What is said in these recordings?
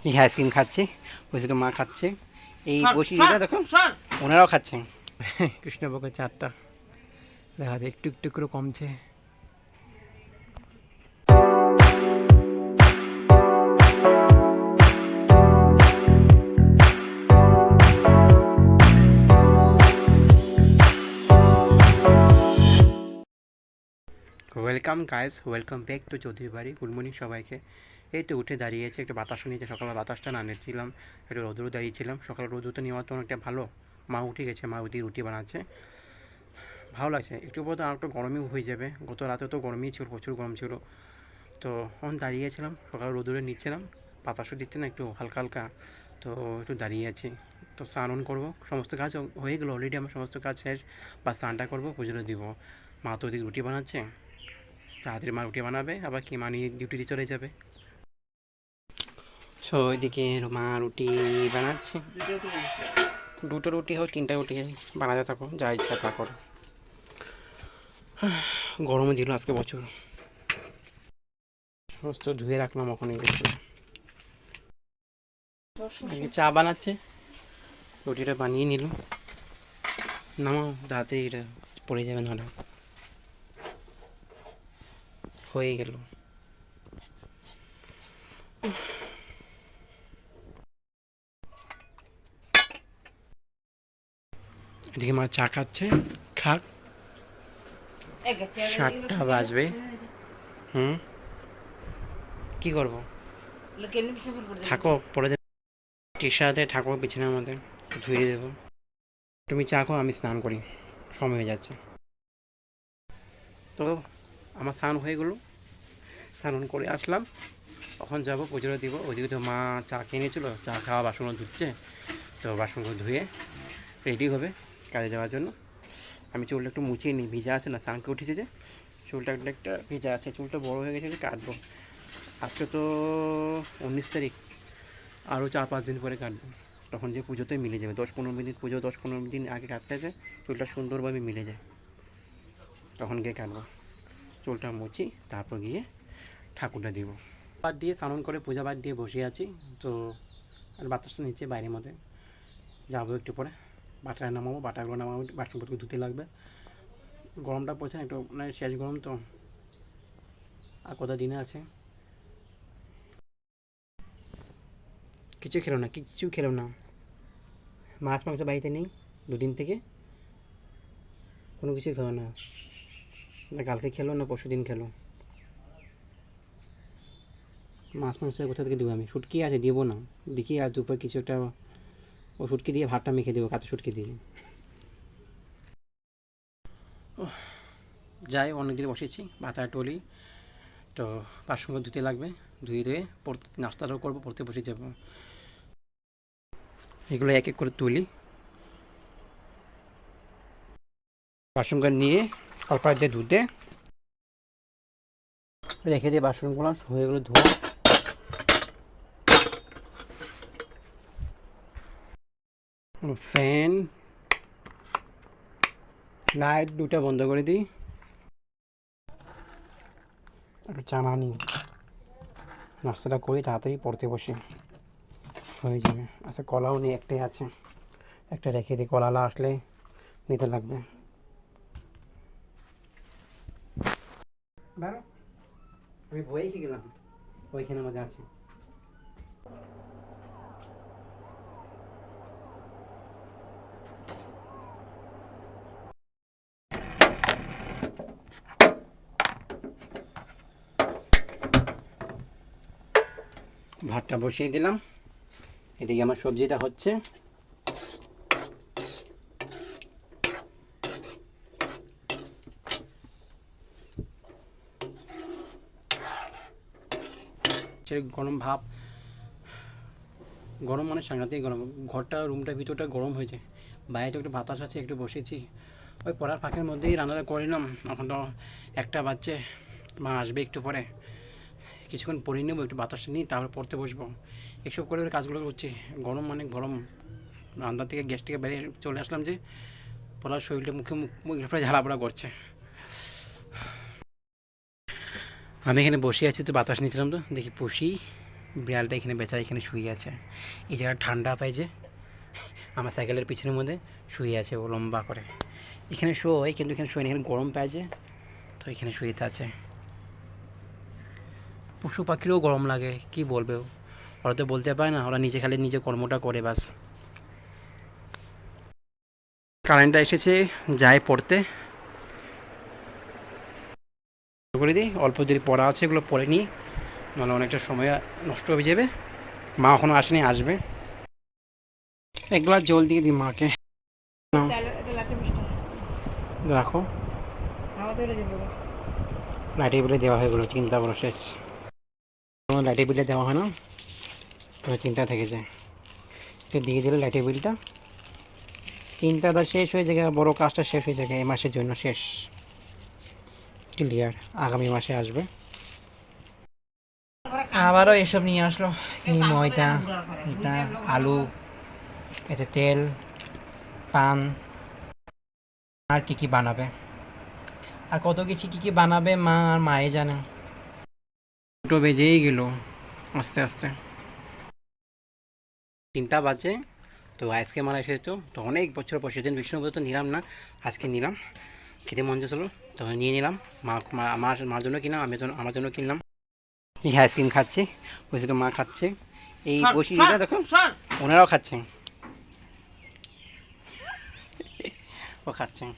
এই আইসক্রিম খাচ্ছে, ওই তো মা খাচ্ছে, এই বসি এটা দেখো ওনারাও খাচ্ছেন। কৃষ্ণভোগের চারটা দেখা যায় একটু একটু করে কমছে। Welcome guys, welcome back to Chowdhury বাড়ি। গুড মর্নিং সবাইকে। এই তো উঠে দাঁড়িয়েছে, একটু বাতাস নিয়েছে, সকালে বাতাসটা না নিয়েছিলাম, একটু রোদ্রু দাঁড়িয়েছিলাম। সকালে রোদ্রুটা নেওয়া তো অনেকটা ভালো। মা উঠে গেছে, মা উঠে রুটি বানাচ্ছে, ভালো লাগছে। একটু পর তো আর একটু গরমই হয়ে যাবে, গত রাতে তো গরমই ছিল, প্রচুর গরম ছিল। তো এখন দাঁড়িয়েছিলাম, সকালে রোদ্রে নিচ্ছিলাম, বাতাসও দিচ্ছে না একটু হালকা হালকা, তো একটু দাঁড়িয়ে আছি। তো স্নান করবো, সমস্ত কাজ হয়ে গেলো অলরেডি, আমার সমস্ত কাজ শেষ। বা স্নানটা করবো, পুজোটা দিব। মা তো ওদিকে রুটি বানাচ্ছে, তাড়াতাড়ি মা রুটি বানাবে, আবার কি মা নিয়ে ডিউটিতে চলে যাবে। সো ওইদিকে মা রুটি বানাচ্ছে, দুটো রুটি হোক তিনটা রুটি বানাতে থাকো, যা ইচ্ছা তা করো। গরমও দিল আজকে প্রচুর, সমস্ত ধুয়ে রাখলাম ওখানে গেছে। চা বানাচ্ছে, রুটিটা বানিয়ে নিল, নামাও তাড়াতাড়ি, এটা পড়ে যাবে নাহলে। হয়ে গেল। এদিকে মা চা খাচ্ছে, খাক, 7টা বাজবে। কি করবো, থাকো পরে টি শার্টে থাকো বিছানার মধ্যে, ধুয়ে দেবো। তুমি চা খাও, আমি স্নান করি, সময় হয়ে যাচ্ছে। তো আমার স্নান হয়ে গেলো, স্নান করে আসলাম, তখন যাবো পুজোটা দিব। ওইদিকে তো মা চা কিনেছিলো, চা খাওয়া বাসনগুলো ধুচ্ছে, তো বাসনগুলো ধুয়ে রেডি হবে কাজে যাওয়ার জন্য। আমি চুলটা একটু মুছিয়ে নিই, ভিজা আছে না, স্নানকে উঠেছে যে চুলটা একটা ভিজা আছে, চুলটা বড়ো হয়ে গেছে, কাটবো। আজকে তো 19 তারিখ, আরও 4-5 দিন পরে কাটবো, তখন যে পুজোতে মিলে যাবে। 10-15 দিন পুজো, 10-15 দিন আগে কাটতে আছে, চুলটা সুন্দরভাবে মিলে যায়, তখন গিয়ে কাটবো। চুলটা মুছি, তারপর গিয়ে ঠাকুরটা দিব। বাদ দিয়ে স্নান করে পূজা বাদ দিয়ে বসে আছি, তো আর বাতাসটা নিচে বাইরের মধ্যে যাবো একটু পরে, বাটাটা নামাবো, বাটাগুলো নামাবো, বাসনপত্র ধুতে লাগবে। গরমটা পড়ছে না একটু, মানে শেষ গরম তো, আর কত দিনে আছে। কিছু খেলো না, কিছু খেলো না, মাছ মাংস বাড়িতে নেই 2 দিন থেকে, কোনো কিছু খেলো না। না কালকে খেলো না পরশু দিন খেলো, মাছ মাংস কোথা থেকে দেবো আমি? শুটকি আছে, দেবো না, দেখি আজ দুপুর কিছু একটা ও শুটকি দিয়ে ভাতটা মেখে দেবো, কাঁচা শুটকি দিয়ে। যাই, অনেকদিন বসেছি, ভাতা টলি, তো বাসনগুলো ধুতে লাগবে, ধুয়ে ধুয়ে পড়তে নাস্তাটাও করবো, পড়তে বসে যাবো। এগুলো এক এক করে তুলি, বাসনগুলো নিয়ে কলপাত দিয়ে ধুতে রেখে দিয়ে বাসনগুলো হয়ে গেলো ধোয়া। ফ্যান লাইট দুটা বন্ধ করে দিই, একটু চানা নিই, নাস্তাটা করি, তাড়াতাড়ি পড়তে বসে হয়ে যাবে। আচ্ছা কলাও নেই, একটাই আছে, একটা রেখে দিই, কলালা আসলে নিতে লাগবে। বারো আমি বই খেয়ে গেলাম, ওইখানে মধ্যে আছে। ভাতটা বসিয়ে দিলাম, এদিকে আমার সবজিটা হচ্ছে। গরম ভাব, গরম মানে সাংঘাতিক গরম, ঘরটা রুমটা ভিতরটা গরম হয়েছে, বাইরে তো একটু বাতাস আছে, একটু বসেছি। ওই পড়ার ফাঁকের মধ্যেই রান্নাটা করে নিলাম। এখন তো 1টা বাজছে, মা আসবে একটু পরে, কিছুক্ষণ পড়ে নেবো, একটু বাতাসটা নিই, তারপর পড়তে বসবো। এসব করে কাজগুলো করছি, গরম মানে গরম। রান্না থেকে গ্যাস থেকে বেরিয়ে চলে আসলাম যে, পড়ার শরীরটা মুখে ঝাড়া পড়া করছে। আমি এখানে বসে আছি, তো বাতাস নিচ্ছিলাম, তো দেখি বসি, বিড়ালটা এখানে বেচারা এখানে শুয়ে আছে। এই জায়গাটা ঠান্ডা পায় যে, আমার সাইকেলের পিছনের মধ্যে শুয়ে আছে ও লম্বা করে। এখানে শোয় কিন্তু এখানে শোয় না, এখানে গরম পায় যে, তো এখানে শুয়েতে আছে। পশু পাখিরও গরম লাগে, কি বলবে, ওরা তো বলতে পারে না, ওরা নিজে খালি নিজে কর্মটা করে বাস। কারেন্টটা এসেছে, যায় পড়তে করে দিই। অল্প যদি পড়া আছে এগুলো পড়ে নিই, নাহলে অনেকটা সময় নষ্ট হয়ে যাবে। মা এখনও আসেনি, আসবে। এক গ্লাস জল দিয়ে দিই মাকে। রাখো, লাইটের বিলে দেওয়া হয়ে গেলো, চিন্তা করো শেষ। লাইটের বিলে দেওয়া হয় না, তোমার চিন্তা থেকে যায়। তো দিয়ে দিলে লাইটের বিলটা, চিন্তাটা শেষ হয়ে যায়, বড়ো কাজটা শেষ হয়ে যায়, এই মাসের জন্য শেষ, ক্লিয়ার। আগামী মাসে আসবে। আবারও এসব নিয়ে আসলো, এই ময়দা, এটা আলু, এতে তেল, পান, আর কী কী বানাবে, আর কত কিছু কী কী বানাবে মা আর মায়ে জানে। দুটো বেজেই গেল আস্তে আস্তে, 3টা বাজে। তো আইসক্রিম আনা এসেছো, তো অনেক বছর পর, সেদিন বিষ্ণুপুর তো নিলাম না, আজকে নিলাম, খেতে মন যাচ্ছিল তো নিয়ে নিলাম। মার জন্য কিনলাম, আমার জন্য কিনলাম। এই আইসক্রিম খাচ্ছি, ওই তো মা খাচ্ছে, এই বসি দিদা দেখো, ওনারাও খাচ্ছেন, ও খাচ্ছেন।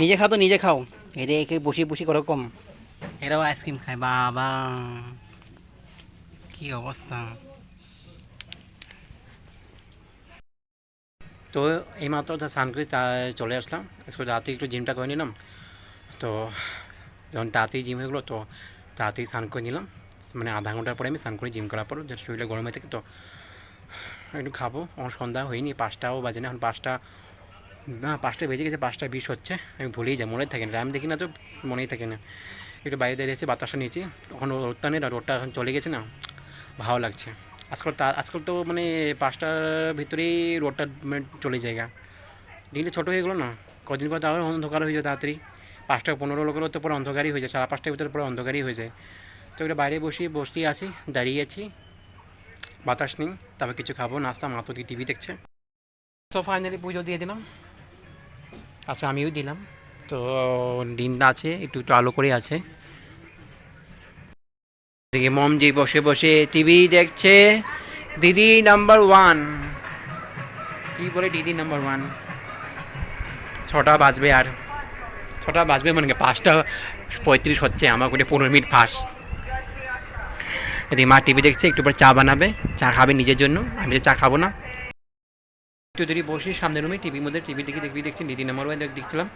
নিজে খাও তো নিজে খাও, এদের একে বসি বসি ওরকম, এরাও আইসক্রিম খায়। বাবা কি অবস্থা। তো এইমাত্র স্নান করে চলে আসলাম, রাতে একটু জিমটা করে নিলাম। তো যখন তাড়াতাড়ি জিম হয়ে গেলো, তো তাড়াতাড়ি স্নান করে নিলাম, মানে আধা ঘন্টার পরে আমি স্নান করে জিম করার পর, যেটা শরীরে গরমে থেকে, তো একটু খাবো। আমার সন্ধ্যা হয়নি, 5টাও বাজে না, এখন 5টা বেজে গেছে, 5টা 20 হচ্ছে। আমি ভুলেই যাই, মনে থাকে না, টাইম দেখি না তো মনেই থাকে না। একটু বাইরে দাঁড়িয়েছি, বাতাসটা নিয়েছি, তখন রোদটা নেই, রোদটা এখন চলে গেছে না, ভালো লাগছে। আজকাল তো মানে 5টার ভিতরেই রোদটা মানে চলে যায়। দিনটা ছোটো হয়ে গেলো না, কদিন পর তাহলে অন্ধকার হয়ে যায় তাড়াতাড়ি। 5টা 15 লোকেরও তো পরে অন্ধকারই হয়ে যায়, 5:30টার ভিতরে পরে অন্ধকারই হয়ে যায়। তো এটা বাইরে বসে আছি, দাঁড়িয়ে আছি, বাতাস নেই, তারপর কিছু খাবো, নাস্তা, মা তো টিভি দেখছে। তো ফাইনালি পুজো দিয়ে দিলাম, আচ্ছা আমিও দিলাম। তো দিনটা আছে একটু একটু আলো করে আছে। এদিকে মমজি বসে বসে টিভি দেখছে। দিদি নাম্বার 1, কি বলে দিদি নাম্বার 1। 6টা বাজবে, আর 6টা বাজবে মানে 5টা 35 হচ্ছে, আমার করে 15 মিনিট ফাঁস। এদিকে মা টিভি দেখছে, একটু পরে চা বানাবে, চা খাবে নিজের জন্য, আমি তো চা খাবো না। একটু যদি বসি সামনের রুমে, টিভির মধ্যে টিভি দেখছি, দিদি নাম্বার 1 দেখছিলাম,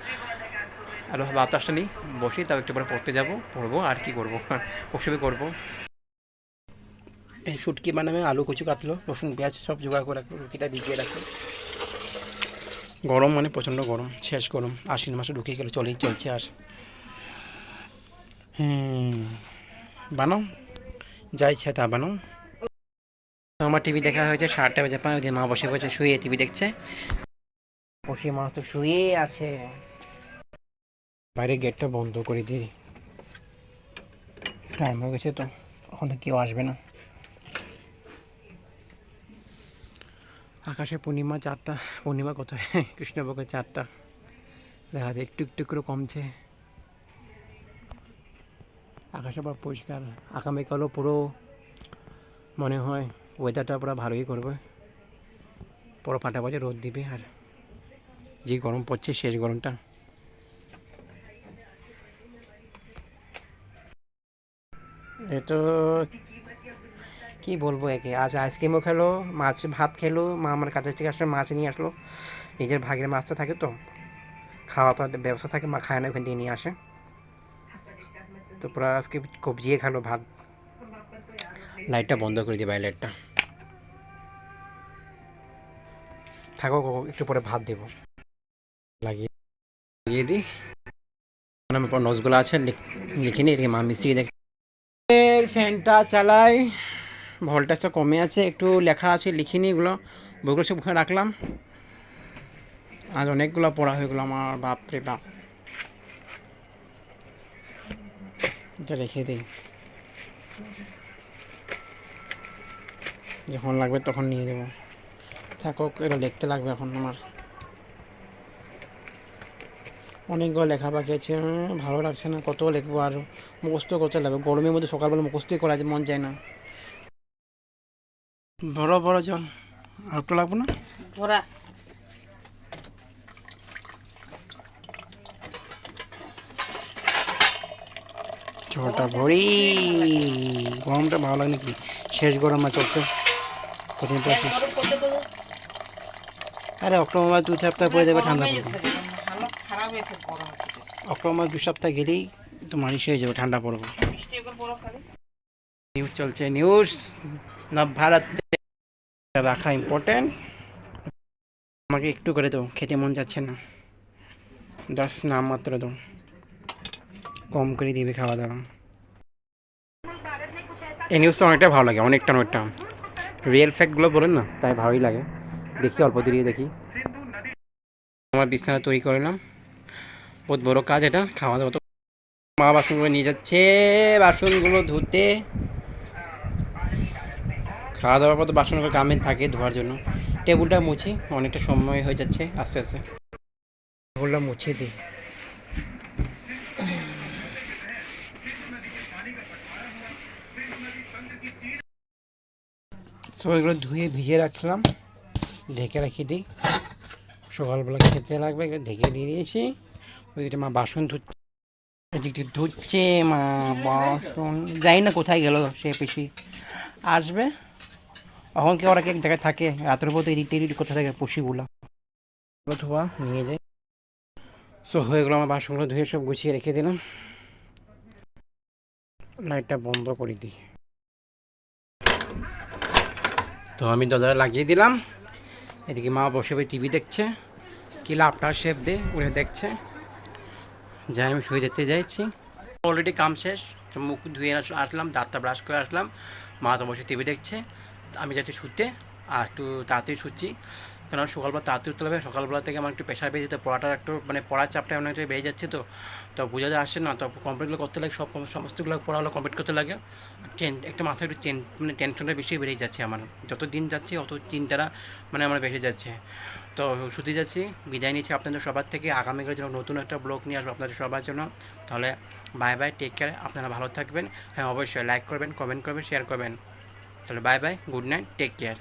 আর বাতাসটা নেই, বসি, তাও একটু পরে পড়তে যাবো, পড়বো, আর কি করবো, ওসবই করবো। এই শুটকি বানাবে, আলু কুচু কাটলো, রসুন পেঁয়াজ সব জোগাড় করে রাখলো, রুটিটা ভিজিয়ে রাখলো। গরম মানে প্রচণ্ড গরম, শেষ গরম, আশ্বিন মাসে ঢুকে গেলে চলছে। আর বানাও, যা ইচ্ছা তা বানাও। আমার টিভি দেখা হয়েছে 7টা বেজে 5, মা বসে বসে শুয়ে টিভি দেখছে, বসে মা তো শুয়ে আছে। বাইরে গেটটা বন্ধ করে দিই, টাইম হয়ে গেছে তো, এখন তো কেউ আসবে না। আকাশে পূর্ণিমা 4টা, পূর্ণিমা কত, কৃষ্ণপক্ষের 4টা দেখা যায়, একটু একটু করে কমছে। আকাশে আবার পরিষ্কার, আগামীকালও পুরো মনে হয় ওয়েদারটা পুরো ভালোই করবে, পুরো ফাটাফাটি রোদ দিবে। আর যে গরম পড়ছে, শেষ গরমটা। এতো কি বলবো, একে আজ আইসক্রিমও খেলো, ভাত খেলো, মা আমার কাছের থেকে আসলে মাছ নিয়ে আসলো, নিজের ভাগের মাছটা থাকে তো, খাওয়া তো ব্যবস্থা থাকে, মা খায় না, ওখান থেকে নিয়ে আসে। তো পুরো আজকে কবজিয়ে খেলো ভাত। লাইটটা বন্ধ করে দিই, বাইরে লাইটটা থাকো, একটু পরে ভাত দেবো, লাগিয়ে দিই। আমার পর নোটসগুলো আছে, লিখে নিই, মা মিস্ত্রি দেখ। ফ্যানটা চালাই, ভোল্টেজটা কমে আছে, একটু লেখা আছে, লিখিনি, এগুলো বইগুলো সব ওখানে রাখলাম। আজ অনেকগুলো পড়া হয়ে গেলো আমার, বাপরে বাপ। এটা রেখে দিই। যখন লাগবে তখন নিয়ে যাবো। থাকুক, এটা লিখতে লাগবে এখন আমার। অনেকগুলো লেখা বাকি আছে, ভালো লাগছে না, কত লিখবো আর মুখস্থ করতে লাগবে। গরমের মধ্যে সকালবেলা মুখস্থই করা মন যায় না। বড় বড় জল আর একটু লাগবে না? ভরা জলটা ভরি। গরমটা ভালো লাগে নাকি? শেষ গরম আর চলছে। আরে অক্টোবর মাস 2 সপ্তাহ পরে যাবে, ঠান্ডা পড়বে। খারাপ হয়েছে গরম। অক্টোবর মাস 2 সপ্তাহ গেলেই তোমার ইসে হয়ে যাবে, ঠান্ডা পড়বে। নিউজ চলছে, নিউজ নব ভারত রাখা ইম্পর্টেন্ট। আমাকে একটু করে দাও, খেতে মন যাচ্ছে না। 10 নাম মাত্র দাও, কম করে দিবে খাওয়া দাওয়া। এই নিউজটা অনেকটা ভালো লাগে, অনেকটা রিয়েল ফ্যাক্টগুলো বলেন না, তাই ভালোই লাগে। দেখি অল্প দিয়ে দেখি। আমার বিছানা তৈরি করলাম, বহুত বড় কাজ এটা। খাওয়া দাওয়া তো মা বাসনগুলো নিয়ে যাচ্ছে, বাসনগুলো ধুতে। খাওয়া দাওয়ার পর তো বাসনগুলো কামে থাকে ধোয়ার জন্য। টেবিলটা মুছি, অনেকটা সময় হয়ে যাচ্ছে। আস্তে আস্তে টেবিলটা মুছে দিই। সো এগুলো ধুয়ে ভিজিয়ে রাখলাম, ঢেকে রেখে দিই। সকালবেলা খেতে লাগবে, এগুলো ঢেকে দিয়ে দিয়েছি। ওইদিকে মা বাসন ধুচ্ছে, এদিকে ধুচ্ছে মা বাসন। জানি না কোথায় গেল সে পিসি, আসবে এখন কি ওরা কি এক জায়গায় থাকে? রাতের মধ্যে এডিট কোথায় থাকে পুষিগুলো ধোয়া নিয়ে যায়। সো হয়ে গেলো, আমার বাসনগুলো ধুয়ে সব গুছিয়ে রেখে দিলাম। লাইটটা বন্ধ করে দিই। তো আমি দরজাটা লাগিয়ে দিলাম। এদিকে মা বসে বসে টিভি দেখছে, কি লাভটা শেপ দে উড়ে দেখছে। যাই আমি শুয়ে যেতে যাইছি, অলরেডি কাম শেষ। মুখ ধুয়ে আসলাম, দাঁতটা ব্রাশ করে আসলাম। মা তো বসে টিভি দেখছে, আমি যাচ্ছি শুতে। আর একটু তাড়াতাড়ি শুচ্ছি, কারণ সকালবেলা তাড়াতাড়ি উঠতে হবে। সকালবেলা থেকে আমার একটু প্রেশার বেড়ে যেতে, পড়াটার একটু মানে পড়ার চাপটা অনেকটা বেড়ে যাচ্ছে। তো বোঝা যায় আসছে না, তো কমপ্লিটগুলো করতে লাগে, সমস্তগুলো পড়াগুলো কমপ্লিট করতে লাগে। একটা মাথায় একটু মানে টেনশনটা বেশি বেড়ে যাচ্ছে আমার। যত দিন যাচ্ছে অত চিন্তাটা মানে আমার বেড়ে যাচ্ছে। তো শুতে যাচ্ছি, বিদায় নিচ্ছি আপনাদের সবার থেকে। আগামীকালের জন্য নতুন একটা ব্লগ নিয়ে আসবো আপনাদের সবার জন্য। তাহলে বাই বাই, টেক কেয়ার, আপনারা ভালো থাকবেন। হ্যাঁ অবশ্যই লাইক করবেন, কমেন্ট করবেন, শেয়ার করবেন। তাহলে bye bye, good night, take care.